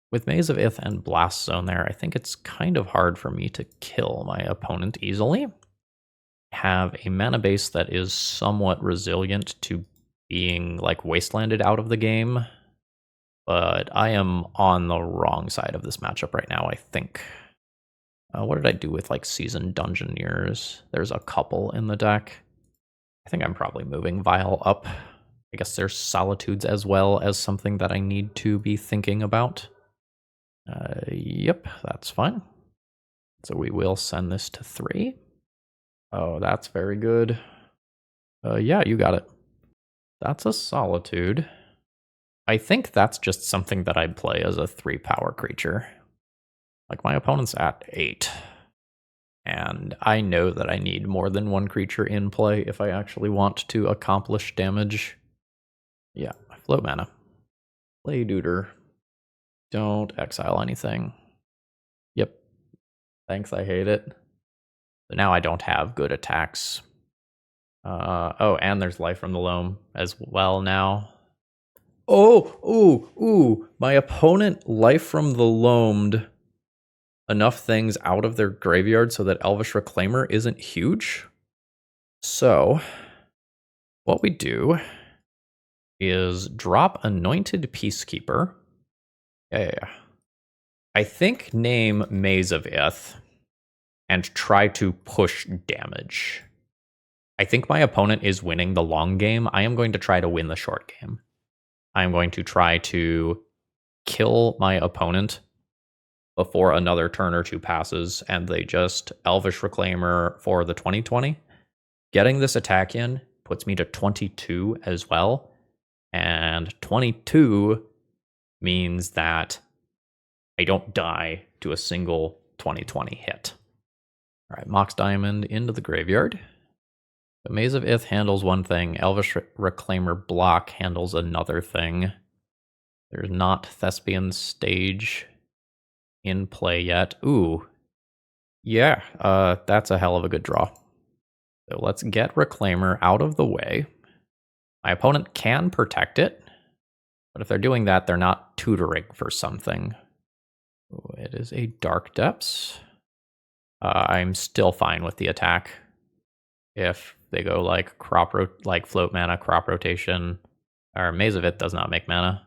With Maze of Ith and Blast Zone there, I think it's kind of hard for me to kill my opponent easily. Have a mana base that is somewhat resilient to being like wastelanded out of the game, but I am on the wrong side of this matchup right now, I think. What did I do with like Seasoned Dungeoneers? There's a couple in the deck. I think I'm probably moving Vial up. I guess there's Solitudes as well as something that I need to be thinking about. Yep, that's fine. So we will send this to 3. Oh, that's very good. Yeah, you got it. That's a Solitude. I think that's just something that I'd play as a 3-power creature. Like, my opponent's at 8. And I know that I need more than one creature in play if I actually want to accomplish damage. Yeah, float mana. Play Duder. Don't exile anything. Yep. Thanks, I hate it. But now I don't have good attacks. Oh, and there's Life from the Loam as well now. Oh, my opponent Life from the Loamed enough things out of their graveyard so that Elvish Reclaimer isn't huge. So, what we do is drop Anointed Peacekeeper. Yeah. I think name Maze of Ith and try to push damage. I think my opponent is winning the long game. I am going to try to win the short game. I am going to try to kill my opponent before another turn or two passes and they just Elvish Reclaimer for the 2020. Getting this attack in puts me to 22 as well. And 22 means that I don't die to a single 2020 hit. All right, Mox Diamond into the graveyard. The Maze of Ith handles one thing. Elvish Reclaimer block handles another thing. There's not Thespian Stage in play yet. Ooh. Yeah, that's a hell of a good draw. So let's get Reclaimer out of the way. My opponent can protect it, but if they're doing that, they're not tutoring for something. Ooh, it is a Dark Depths. I'm still fine with the attack. If they go like float mana, crop rotation, or Maze of It does not make mana.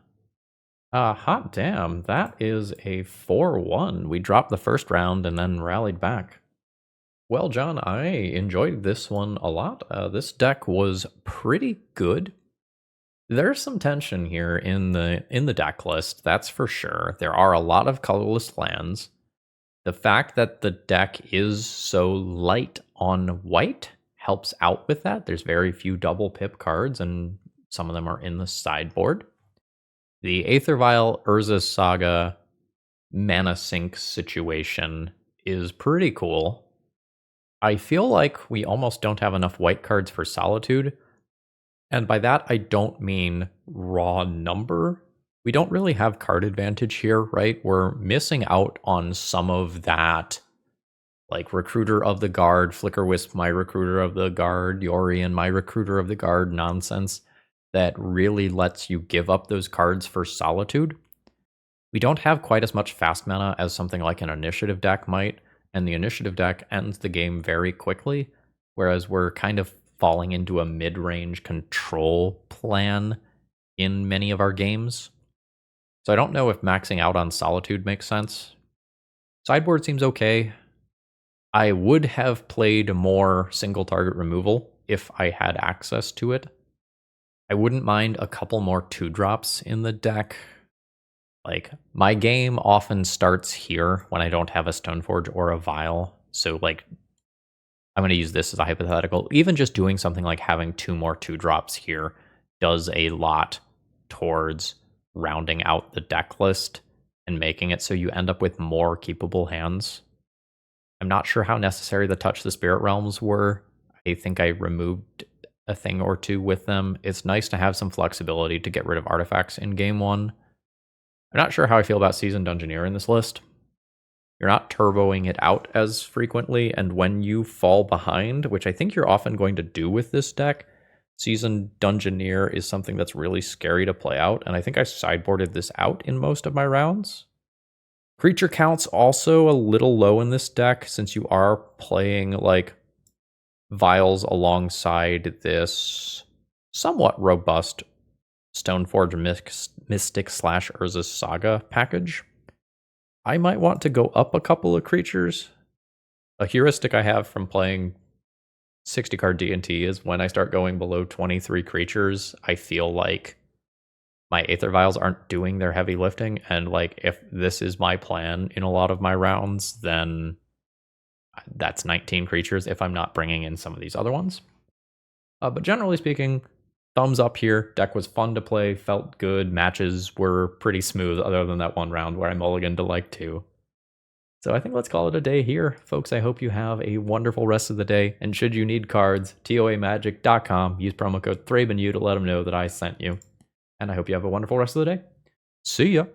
Hot damn, that is a 4-1. We dropped the first round and then rallied back. Well, John, I enjoyed this one a lot. This deck was pretty good. There's some tension here in the deck list, that's for sure. There are a lot of colorless lands. The fact that the deck is so light on white helps out with that. There's very few double pip cards and Some of them are in the sideboard. The Aether Vial Urza Saga mana sink situation is pretty cool. I feel like we almost don't have enough white cards for Solitude. And by that, I don't mean raw number. We don't really have card advantage here, right? We're missing out on some of that, like Recruiter of the Guard, Flicker Wisp, my Recruiter of the Guard, Yorion, my Recruiter of the Guard nonsense that really lets you give up those cards for Solitude. We don't have quite as much fast mana as something like an Initiative deck might, and the Initiative deck ends the game very quickly, whereas we're kind of falling into a mid-range control plan in many of our games. So I don't know if maxing out on Solitude makes sense. Sideboard seems okay. I would have played more single target removal if I had access to it. I wouldn't mind a couple more 2-drops in the deck. Like, my game often starts here when I don't have a Stoneforge or a Vial. So, like, I'm going to use this as a hypothetical. Even just doing something like having 2 more 2-drops here does a lot towards rounding out the deck list and making it so you end up with more keepable hands. I'm not sure how necessary the Touch the Spirit Realms were. I think I removed a thing or two with them. It's nice to have some flexibility to get rid of artifacts in game 1. I'm not sure how I feel about Seasoned Dungeoneer in this list. You're not turboing it out as frequently, and when you fall behind, which I think you're often going to do with this deck, Seasoned Dungeoneer is something that's really scary to play out, and I think I sideboarded this out in most of my rounds. Creature count's also a little low in this deck, since you are playing, like, Vials alongside this somewhat robust Stoneforge Mystic / Urza Saga package. I might want to go up a couple of creatures. A heuristic I have from playing 60 card D&T is when I start going below 23 creatures, I feel like my Aether Vials aren't doing their heavy lifting, and like if this is my plan in a lot of my rounds, then that's 19 creatures if I'm not bringing in some of these other ones. But generally speaking, thumbs up here. Deck was fun to play, felt good. Matches were pretty smooth other than that one round where I mulliganed to like 2. So I think let's call it a day here. Folks, I hope you have a wonderful rest of the day. And should you need cards, toamagic.com. Use promo code ThrabenU to let them know that I sent you. And I hope you have a wonderful rest of the day. See ya!